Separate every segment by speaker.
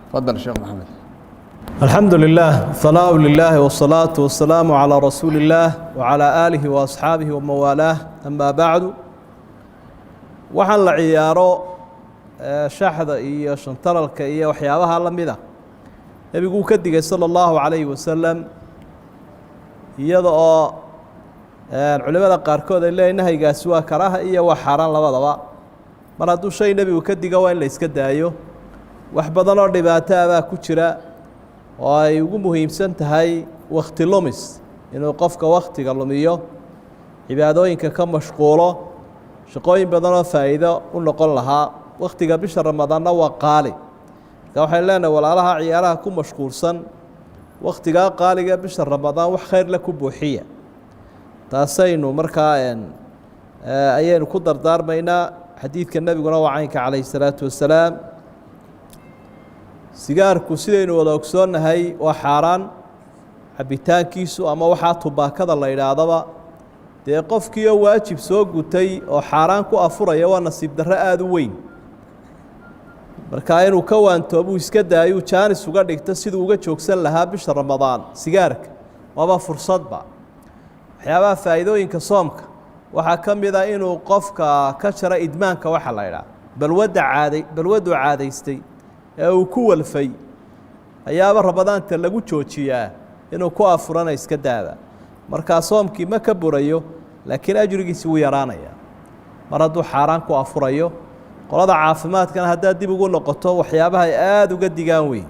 Speaker 1: تفضل شيخ محمد.
Speaker 2: الحمد لله ثناء لله والصلاة والسلام على رسول الله وعلى آله وأصحابه ومن والاه أما بعد waxaan la ciyaaro shaxda iyo shantaralka iyo waxyaabaha la mid ah nabigu ka digay sallallahu alayhi wasallam iyada oo culimada qaarkood ay leeyihiin nahaygaasi waa karaha iyo waa xaraan labadaba mar hadduu shay nabigu ka diga waa in la iska daayo wax badan oo dhibaato ah ku jira oo ay ugu muhiimsan tahay waqti lumis inuu qofka waqtiga lumiyo cibaadooyinka ka mashquulo shaqooyin badan oo faa'iido u noqon lahaa waqtiga bisha ramadaanna waa qaali marka waxay leenahay walaalaha ciyaaraha ku mashquulsan waqtiga qaaliga bisha ramadaan wax khayr la ku buuxiya taasaynu markaa ayaynu ku dardaarmaynaa xadiidka nabiguna waa caynka calayhi salaatu wasalaam sigaarku sidaynu wada ogsoonnahay waa xaaraan cabitaankiisu ama waxaa tubaakada la yidhaahdaba dee qofkii oo waajib soo gutay oo xaaraan ku afuraya waa nasiib darro aada u weyn markaa inuu ka waantoobuu iska daayuu jaanis uga dhigto siduu uga joogsan lahaa bisha ramadaan sigaarka waaba fursadba waxyaabaha faa'iidooyinka soomka waxaa ka mid ah inuu qofka ka jaro idmaanka waxa la yidhaha balwaddu caadaystay ee uu ku walfay ayaaba ramadaanta lagu joojiyaa inuu ku afurana iska daaba markaa soomkii ma ka burayo laakiin ajrigiisi wuu yaraanaya mar hadduu xaaraan ku afurayo qolada caafimaadkana haddaad dib ugu noqoto waxyaabaha ay aada uga digaan weyn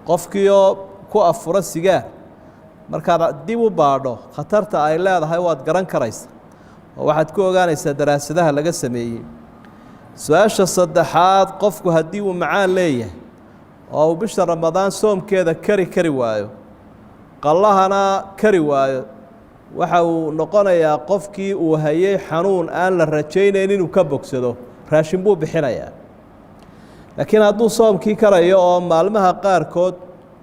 Speaker 2: qofkii oo ku afura sigaar markaad dib u baadho khatarta ay leedahay waad garan karaysa oo waxaad ku ogaanaysaa daraasadaha laga sameeyey su-aasha saddexaad qofku haddii uu macaan leeyahay oo uu bisha ramadaan soomkeeda kari waayo qallahana kari waayo waxa uu noqonayaa qofkii uu hayay xanuun aan la rajaynayn inuu ka bogsado raashin buu bixinayaa laakiin hadduu soomkii karayo oo maalmaha qaarkood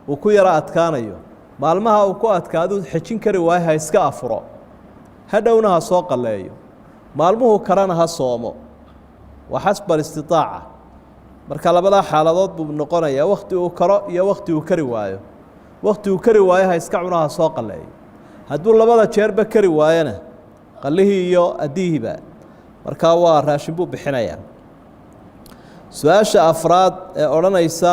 Speaker 2: uu ku yaro adkaanayo maalmaha uu ku adkaaduu xejin kari waayo ha iska afuro hadhowna ha soo qalleeyo maalmuhu karana ha soomo waa xasba alistitaaca marka labadaa xaaladood buu noqonayaa wakhti uu karo iyo wakhti uu kari waayo wakhti uu kari waayo ha iska cunaha soo qalleeyo hadduu labada jeerba kari waayona qallihii iyo addihiiba markaa waa raashin buu bixinayaa su-aasha afraad ee odhanaysa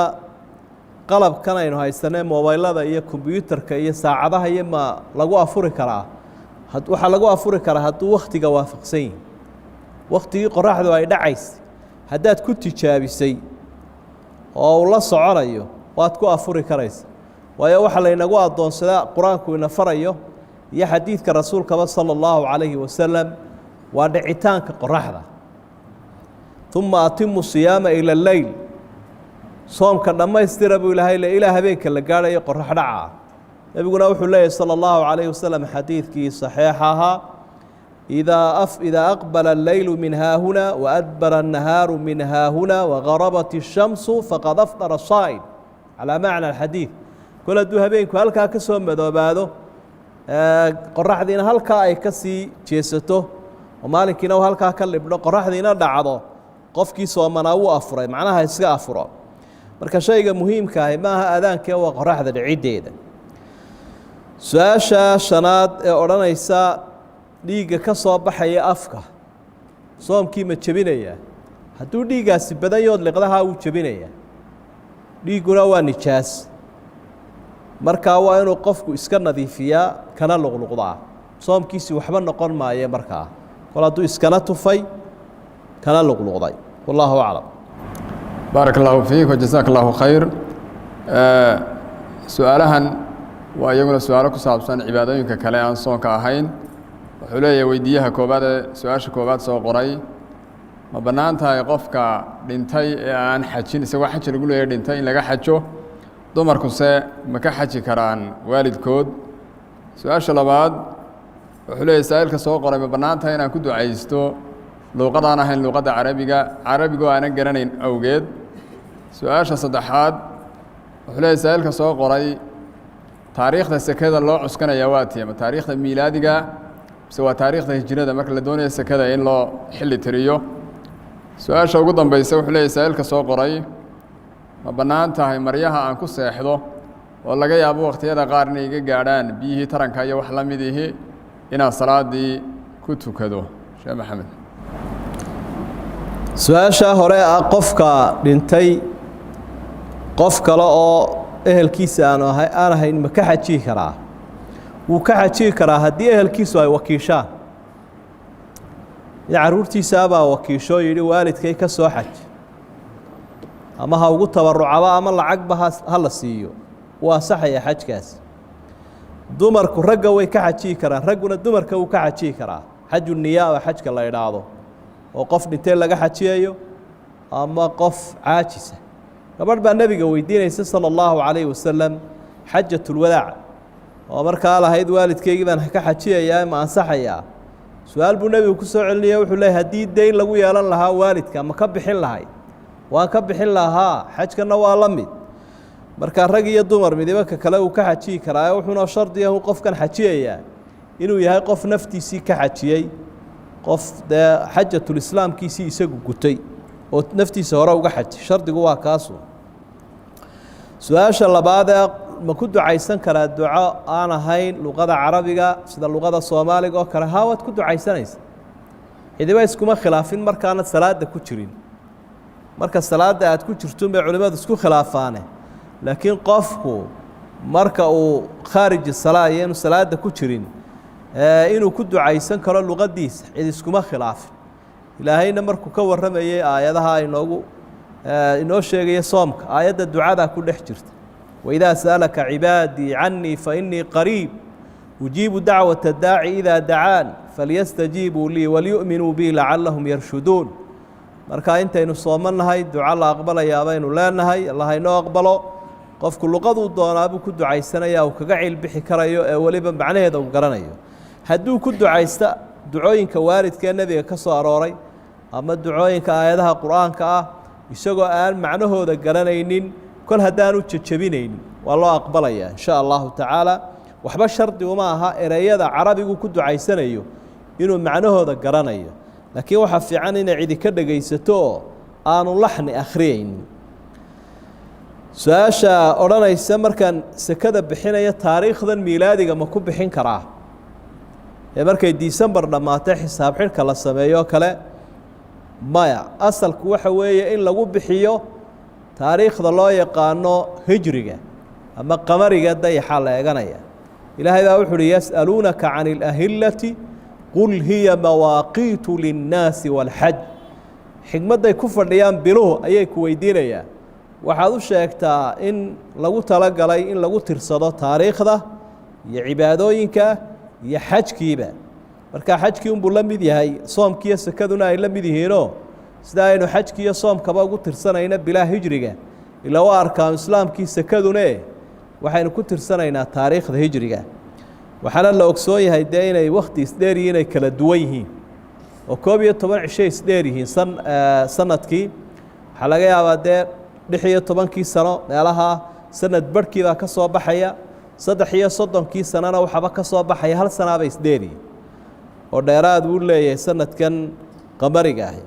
Speaker 2: qalabkan aynu haysanee mobaylada iyo kombyuutarka iyo saacadaha iyo ma lagu afuri karaa waxaa lagu afuri karaa hadduu wakhtiga waafaqsan yihi wakhtigii qoraxdu ay dhacaysay haddaad ku tijaabisay oo uu la soconayo waad ku afuri karaysa waayo waxaa laynagu addoonsadaa qur-aanku ina farayo iyo xadiidka rasuulkaba sala allahu calayhi wasalam waa dhicitaanka qoraxda uma atimu siyaama ila leyl soomka dhammaystira buu ilaahay le ilaa habeenka la gaadhayo qorax dhaca nebiguna wuxuu leeyahy sala allahu calayhi wasalam xadiidkii saxiixa ahaa idaa aqbala alleylu min haahuna waadbara annahaaru min haahuna wagarabat الshamsu faqad afdara saa'im calaa macna alxadiid kol hadduu habeenku halkaa ka soo madoobaado qoraxdiina halkaa ay ka sii jeesato oo maalinkiina uu halkaa ka libdho qoraxdiina dhacdo qofkii soomanaa wuu afuray macnaha iska afuro marka shayga muhiimka ahi maaha aadaankee waa qoraxda dhiciddeeda su-aasha shanaad ee odhanaysa dhiigga ka soo baxaya afka soomkii ma jebinaya hadduu dhiiggaasi badanyood liqdaha wuu jebinayaa dhiigguna waa nijaas markaa waa inuu qofku iska nadiifiyaa kana luqluqdaa soomkiisii waxba noqon maaye markaa kol hadduu iskana tufay kana luqluqday wallaahu aclam
Speaker 1: baarak allahu fiik wajasaak allahu khayr su-aalahan waa iyaguna su-aalo ku saabsan cibaadooyinka kale aan soonka ahayn wuxuu leeyahay weydiiyaha koobaad ee su-aasha koobaad soo qoray ma bannaan tahay qofka dhintay ee aan xajin isagoo xaji lagu leeyahay dhintay in laga xajo dumarkuse ma ka xaji karaan waalidkood su-aasha labaad wuxuu leeyahay saa'ilka soo qoray ma bannaan tahay inaan ku ducaysto luuqadaan ahayn luuqadda carabigoo aanan garanayn awgeed su-aasha saddexaad wuxuu leeyahay saa'ilka soo qoray taariikhda sekada loo cuskanayaa waa tiya ma taariikhda miilaadiga mise waa taariikhda hijrada marka la doonayo sekada in loo xilli tiriyo su-aasha ugu dambaysa wuxuu leeyahay saa'ilka soo qoray ma bannaan tahay maryaha aan ku seexdo oo laga yaabo wakhtiyada qaar inay iga gaadhaan biyihii taranka iyo wax la mid ihi inaan salaaddii ku tukado sheekh maxamed
Speaker 2: su-aasha hore ah qofka dhintay qof kale oo ehelkiisa aan ahayn ma ka xajiyi karaa wuu ka xajiyi karaa haddii ehelkiisu ay wakiishaan carruurtiisaabaa wakiishoo yidhi waalidkay ka soo xaj ama ha ugu tabarucaba ama lacagba ha la siiyo wuu ansaxaya xajkaas dumarku ragga way ka xajiyi karaan ragguna dumarka wuu ka xajiyi karaa xaju niyaaba xajka la idhaahdo oo qof dhintay laga xajiyayo ama qof caajisa gabadh baa nebiga weydiinaysa salى اllahu عalayه wasalam xajatulwadaac oo markaa lahayd waalidkaygii baan ka xajiyayaa ma ansaxayaa su-aal buu nebigu ku soo celinaya wuxuu leeyay haddii deyn lagu yeelan lahaa waalidka ma ka bixin lahayd waan ka bixin lahaa xajkana waa la mid markaa rag iyo dumar midibaka kale uu ka xajiyi karaa wuxuuna shardiyahu qofkan xajiyayaa inuu yahay qof naftiisii ka xajiyey qof dee xajatulislaamkiisii isagu gutay oo naftiisa hore uga xaji shardigu waa kaasu su-aasha labaad ee ma ku ducaysan karaa duco aan ahayn luqada carabiga sida luqada soomaaliga oo kale haa waad ku ducaysanaysa cidiba iskuma khilaafin markaanad salaada ku jirin marka salaada aad ku jirtun bay culimmadu isku khilaafaane laakiin qofku marka uu khaariji salaa iyo inu salaada ku jirin inuu ku ducaysan karo luqadiisa cid iskuma khilaafin ilaahayna markuu ka warramayey aayadaha inoo sheegaya soomka aayadda ducadaa ku dhex jirta waidaa sa'alaka cibaadii cannii fainii qariib ujiibu dacwata daaci idaa dacaan falyastajiibuu lii walyu'minuu bii lacallahum yarshuduun markaa intaynu soomannahay duco la aqbalayaa baynu leenahay allah inoo aqbalo qofku luqaduu doonaabuu ku ducaysanaya uu kaga cilbixi karayo ee weliba macnaheeda uu garanayo hadduu ku ducaysta ducooyinka waalidkee nebiga ka soo arooray ama ducooyinka aayadaha qur-aanka ah isagoo aan macnahooda garanaynin kol haddaanu jejebinaynin waa loo aqbalayaa insha allahu tacaala waxba shardi uma aha ereyada carabigu ku ducaysanayo inuu macnahooda garanayo laakiin waxaa fiican inay cidi ka dhegaysato oo aanu laxni akhriyaynin su-aasha odhanaysa markaan sekada bixinaya taariikhdan miilaadiga ma ku bixin karaa ee markay disembar dhammaatay xisaab xidhka la sameeyo kale maya asalku waxa weeye in lagu bixiyo taariikhda loo yaqaano hijriga ama qamariga dayaxa la eeganaya ilaahay baa wuxu uhi yas'aluunaka can اlahillati qul hiya mawaaqiitu linnaasi wاlxaj xigmadday ku fadhiyaan biluhu ayay ku weydiinayaan waxaad u sheegtaa in lagu talagalay in lagu tirsado taariikhda iyo cibaadooyinka iyo xajkiiba marka xajkii unbuu la mid yahay soomkiiyo sekaduna ay la mid yihiinoo sida aynu xajki iyo soomkaba ugu tirsanayna bilaa hijriga ilaa waa arkaanu islaamkii sekadune waxaynu ku tirsanaynaa taariikhda hijriga waxaana la ogsoon yahay dee inay wakhti isdheer yihiin inay kala duwan yihiin oo 11 cisho isdheer yihiin sanadkii waxaa laga yaabaa dee 16 sano meelaha sanad barhkii baa ka soo baxaya 33 sanana waxaba ka soo baxaya hal sanaaba isdheer yihiin oo dheeraad uu leeyahay sanadkan qamariga ahi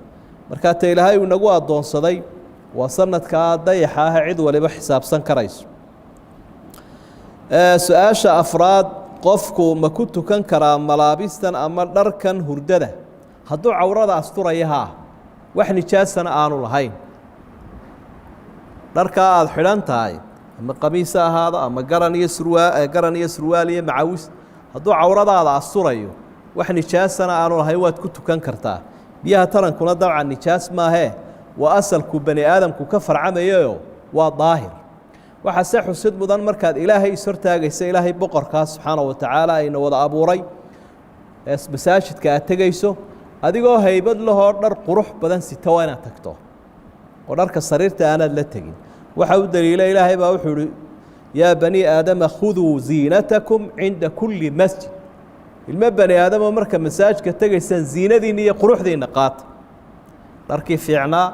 Speaker 2: markaa ta ilaahay uu nagu addoonsaday waa sanadkaa dayaxa ah cid waliba xisaabsan karayso su-aasha afraad qofku ma ku tukan karaa malaabistan ama dharkan hurdada hadduu cawrada asturaya haa wax nijaasana aanu lahayn dharkaa aada xidhan tahay ama qamiis ha ahaado ama garan iyo surwaal iyo macawis hadduu cawradaada asturayo wax nijaasana aanu lahayn waad ku tukan kartaa biyaha tarankuna dabcan nijaas maahee waa asalku bani aadamku ka farcamayayo waa daahir waxaa se xusid mudan markaad ilaahay ishortaagaysa ilaahay boqorkaa subxaana wa tacaala ayna wada abuuray ee masaajidka aad tegayso adigoo haybad lahoo dhar qurux badan sita waa inaad tagto oo dharka sariirta aanaad la tegin waxa u daliila ilaahay baa wuxuu ihi yaa bani aadama khuduu ziinatakum cinda kulli masjid ilmo bani aadamo marka masaajidka tegaysaan ziinadiinna iyo quruxdiinna qaata dharkii fiicnaa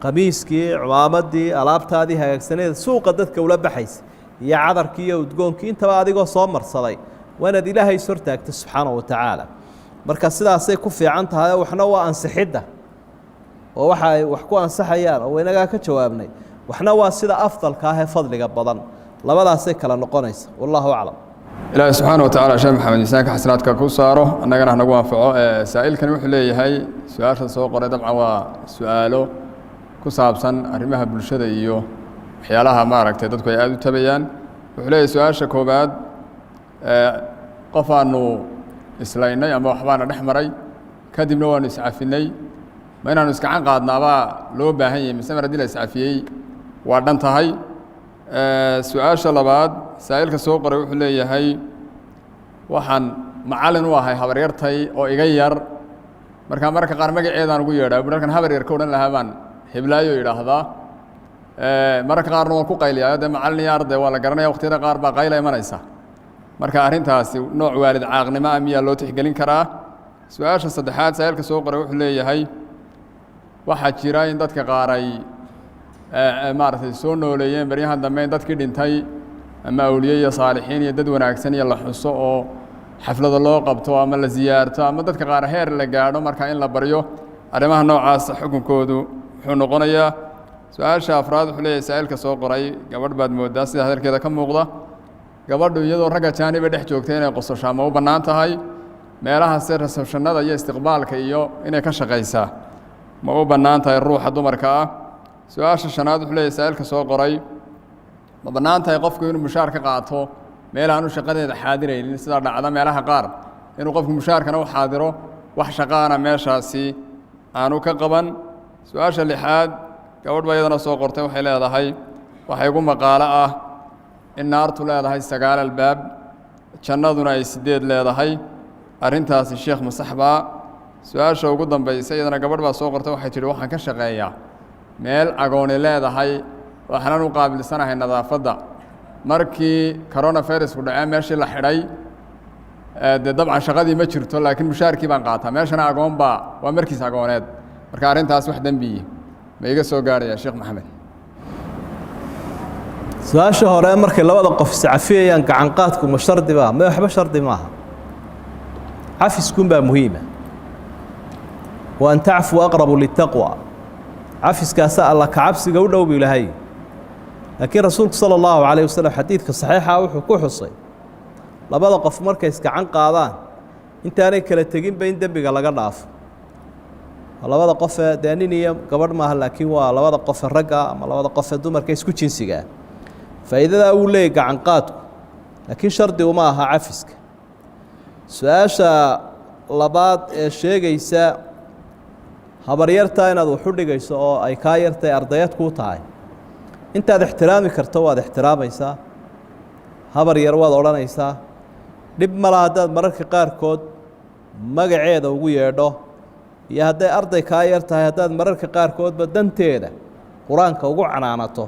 Speaker 2: qamiiskii cumaamadii alaabtaadii hagaagsaneeda suuqa dadka ula baxaysa iyo cadarkii iyo udgoonkii intaba adigoo soo marsaday waa inaad ilaahay is hortaagta subxaana wa tacaala marka sidaasay ku fiican tahay waxna waa ansixidda oo waxa ay wax ku ansaxayaan oo inagaa ka jawaabnay waxna waa sida afdalka ah ee fadliga badan labadaasay kala noqonaysa wallahu aclam
Speaker 1: ilaahay subxaana watacaala sheekh maxamed miisaanka xasanaadka ku saaro annagana hanagu anfaco saa'ilkani wuxuu leeyahay su-aasha soo qoray dabcan waa su-aalo ku saabsan arrimaha bulshada iyo waxyaalaha maaragtay dadku ay aada u tabayaan wuxuu leeyahay su-aasha koobaad qof aanu islaynay ama waxbaana dhex maray kadibna waanu iscafinay ma inaanu iskacan qaadnaabaa loo baahan yahay mise mar haddii la iscafiyey waa dhan tahay su-aasha labaad saa'ilka soo qoray wuxuu leeyahay waxaan macallin u ahay habaryartay oo iga yar markaa mararka qaar magaceedaan ugu yeedhaa markan habar yar ka odhan lahaa baan heblaayo idhaahdaa mararka qaarna waan ku qayliyaa dee macallin iyo arday waa la garanaya waqtiyada qaar baa qayla imanaysa marka arrintaasi nooc waalid caaqnimo ah miyaa loo tixgelin karaa su-aasha saddexaad saa'ilka soo qoray wuxuu leeyahay waxaa jira in dadka qaar ay maaragtay soo nooleeyeen baryahan dambe in dadkii dhintay ama awliye iyo saalixiin iyo dad wanaagsan iyo la xuso oo xaflado loo qabto ama la siyaarto ama dadka qaar heer la gaadho marka in la baryo arrimaha noocaas xukunkoodu wuxuu noqonayaa su-aasha afraad wuxuu leeyahay saa'ilka soo qoray gabadh baad moodaa sida hadalkeeda ka muuqda gabadhu iyadoo ragga jaaniba dhex joogtay inay qososhaa ma u bannaan tahay meelahaase resebshanada iyo istiqbaalka iyo inay ka shaqaysaa ma u bannaan tahay ruuxa dumarka ah su-aasha shanaad wuxuu leeyahay saa'ilka soo qoray ma bannaan tahay qofku inuu mushaar ka qaato meel aanu shaqadeeda xaadiraynin sidaa dhacda meelaha qaar inuu qofku mushaarkana u xaadiro wax shaqaana meeshaasi aanu ka qaban su-aasha lixaad gabadh ba iyadana soo qortay waxay leedahay waxaa igu maqaalo ah in naartu leedahay 9 albaab jannaduna ay 8 leedahay arrintaasi sheekh masaxbaa su-aasha ugu dambaysa iyadana gabadh baa soo qortay waxay tidhi waxaan ka shaqeeyaa meel agooni leedahay waxaanan u qaabilsanahay nadaafadda markii coronavirusku dhacee meeshii la xidhay dee dabcan shaqadii ma jirto laakiin mushaarkii baan qaataa meeshana agoon baa waa markiis agooneed marka arrintaas wax dembiyi ma iga soo gaaraya sheekh maxamed
Speaker 2: su-aasha hore markay labada qof iscafiyayaan gacan qaadku ma shardi baa ma waxba shardi maaha cafiskuun baa muhiima wa an tacfu aqrabu litaqwa cafiskaasa alla kacabsiga u dhow bu ilaahay laakiin rasuulku sala allahu calayh wasalam xadiidka saxiixa wuxuu ku xusay labada qof markay isgacan qaadaan intaanay kala teginba in dembiga laga dhaafo labada qofee dee nin iyo gabadh maaha laakiin waa labada qofe ragga ama labada qofee dumarka isku jinsigaa faa'iidadaa uu leeyay gacan qaadku laakiin shardi uma aha cafiska su-aasha labaad ee sheegaysa habaryartaa inaad waxu dhigayso oo ay kaa yartay ardayad kuu tahay intaad ixtiraami karto waad ixtiraamaysaa habar yar waad odhanaysaa dhib mala haddaad mararka qaarkood magaceeda ugu yeedho iyo hadday arday kaa yar tahay haddaad mararka qaarkoodba danteeda qur-aanka ugu canaanato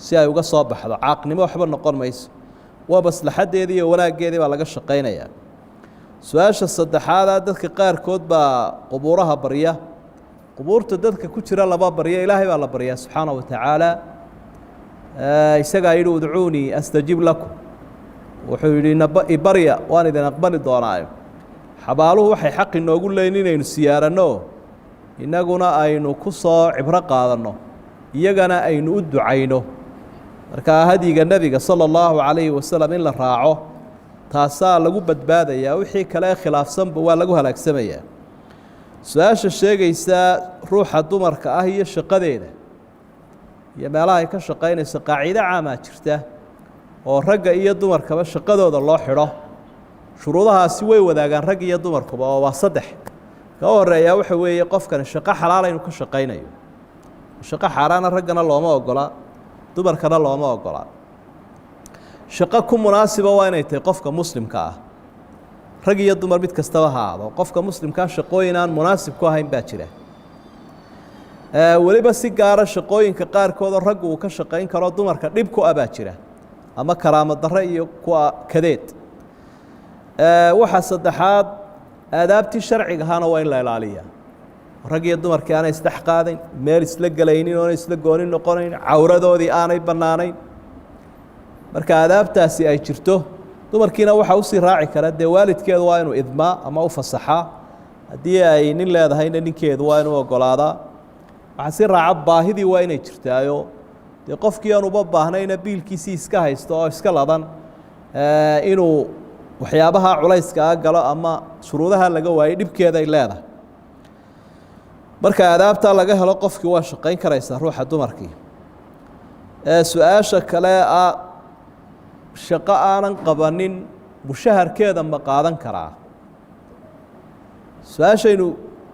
Speaker 2: si ay uga soo baxdo caaqnimo waxba noqon mayso waa maslaxaddeedii iyo wanaaggeedii baa laga shaqaynayaa su-aasha saddexaadaa dadka qaarkood baa qubuuraha barya qubuurta dadka ku jira lama barya ilaahay baa la baryaa subxaana wa tacaala isagaa yidhi udcuunii astajib lakum wuxuu yidhi ibarya waan idin aqbali doonaayo xabaaluhu waxay xaq inoogu leeyiin inaynu siyaaranno innaguna aynu ku soo cibro qaadanno iyagana aynu u ducayno markaa hadyiga nebiga sala allahu calayhi wasalam in la raaco taasaa lagu badbaadayaa wixii kale khilaafsanba waa lagu halaagsamayaa su-aasha sheegaysa ruuxa dumarka ah iyo shaqadeeda iyo meelaha ay ka shaqaynayso qaacido caamaa jirta oo ragga iyo dumarkaba shaqadooda loo xidho shuruudahaasi way wadaagaan rag iyo dumarkuba oo waa 3 ka horeeyaa waxa weeye qofkani shaqo xalaal inuu ka shaqaynayo shaqo xaaraana raggana looma ogola dumarkana looma ogola shaqo ku munaasiba waa inay tahay qofka muslimka ah rag iyo dumar mid kastaba ha ahaado qofka muslimka shaqooyin aan munaasib ku ahayn baa jira weliba si gaara shaqooyinka qaarkood oo raggu uu ka shaqayn karo dumarka dhib ku abaa jira ama karaamo darre iyo kuwa kadeed waxa saddexaad aadaabtii sharciga ahaana waa in la ilaaliyaa rag iyo dumarkii aanay isdhex qaadayn meel isla gelaynin oonay isla goonin noqonayn cawradoodii aanay bannaanayn marka aadaabtaasi ay jirto dumarkiina waxaa usii raaci kara dee waalidkeedu waa inuu idmaa ama u fasaxaa haddii ay nin leedahayna ninkeedu waa inuu ogolaadaa waxaa si raaca baahidii waa inay jirtaayo dee qofkii aan uba baahnayna biilkiisii iska haysto oo iska ladan inuu waxyaabaha culayska galo ama shuruudaha laga waayay dhibkeeday leedahay marka adaabtaa laga helo qofkii waa shaqayn karaysaa ruuxa dumarkii su-aasha kale ah shaqo aanan qabanin mushaharkeeda ma qaadan karaa su-aashaynu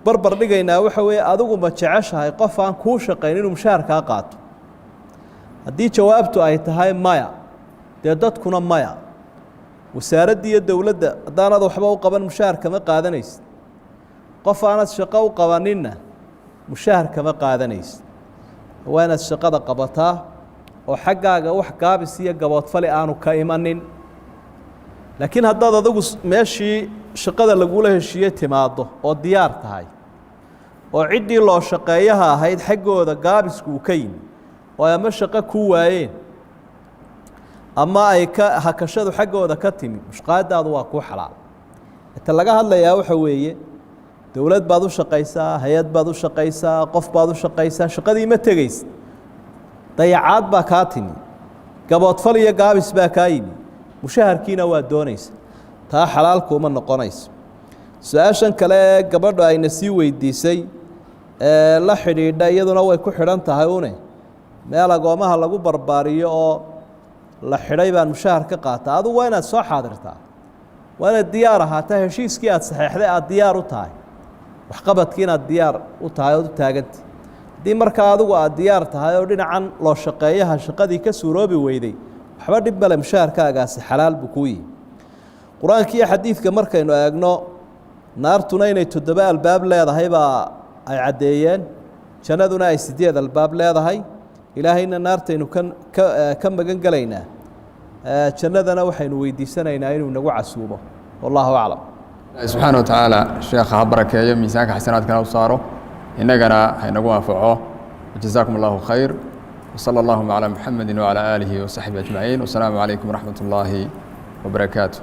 Speaker 2: barbar dhigaynaa waxa weeye adigu ma jeceshahay qof aan kuu shaqayn inuu mushahar kaa qaato haddii jawaabtu ay tahay maya dee dadkuna maya wasaaradda iyo dowladda haddaanad waxba u qaban mushahar kama qaadanaysid qof aanad shaqo u qabaninna mushahar kama qaadanaysid waa inaad shaqada qabataa oo xaggaaga wax gaabis iyo gaboodfali aanu ka imanin laakiin haddaad adigu meeshii shaqada lagula heshiiyey timaaddo oo diyaar tahay oo ciddii loo shaqeeyaha ahayd xaggooda gaabisku uu ka yimi oo ama shaqo ku waayeen ama ay hakashadu xaggooda ka timi mushqaadaadu waa kuu xalaal inta laga hadlayaa waxa weeye dowlad baad u shaqaysaa hay-ad baad u shaqaysaa qof baad u shaqaysaa shaqadii ma tegaysa dayacaad baa kaa timi gaboodfal iyo gaabis baa kaa yimi mushaharkiina waa doonaysa taa xalaalkuuma noqonayso su-aashan kale ee gabadhu ayna sii weydiisay la xidhiidha iyaduna way ku xidhan tahay une meel agoomaha lagu barbaariyo oo la xidhay baan mushahar ka qaata adugu waa inaad soo xaadirtaa waa inaad diyaar ahaataa heshiiskii aad saxeexday aad diyaar u tahay waxqabadkii inaad diyaar u tahay ood u taaganta haddii markaa adigu aad diyaar tahay oo dhinacan loo shaqeeyaha shaqadii ka suuroobi weyday waxba dhib male mushaharkaagaasi xalaal buu kuu yihi qur-aanka iyo xadiidka markaynu eegno naartuna inay 7 albaab leedahay baa ay caddeeyeen jannaduna ay 8 albaab leedahay ilaahayna naartaynu ka magan gelaynaa jannadana waxaynu weydiisanaynaa inuu nagu casuubo wallahu aclam
Speaker 1: subxaana wa tacaala sheekha ha barakeeyo miisaanka xasanaadkana u saaro innagana haynagu anfaco wajazaakum allahu khayr وصلى اللهم على محمد وعلى آله وصحبه أجمعين والسلام عليكم ورحمة الله وبركاته